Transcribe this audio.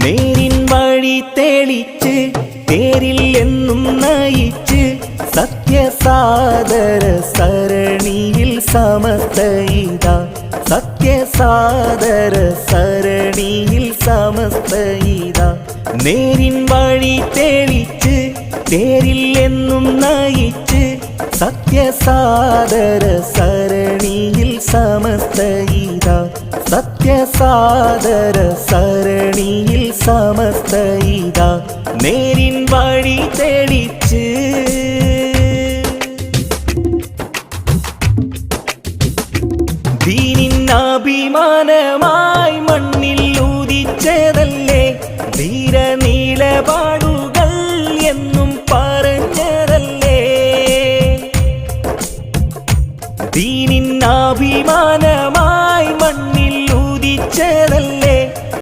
നേരിൻ വഴി തെളിച്ച് തേരിൽ എന്നും നയിച്ച് സത്യസാദര സരണിയിൽ സമസ്തയിതാ. സത്യസാദര സരണിയിൽ സമസ്തയിതാ. നേരിൻ വഴി തെളിച്ച് തേരിൽ എന്നും നയിച്ച് സത്യസാദര സരണിയിൽ സമസ്തയിതാ. സത്യസാദര സരണിയിൽ സമസ്തയിതാ. നേരിൻ വഴി തെളിച്ച്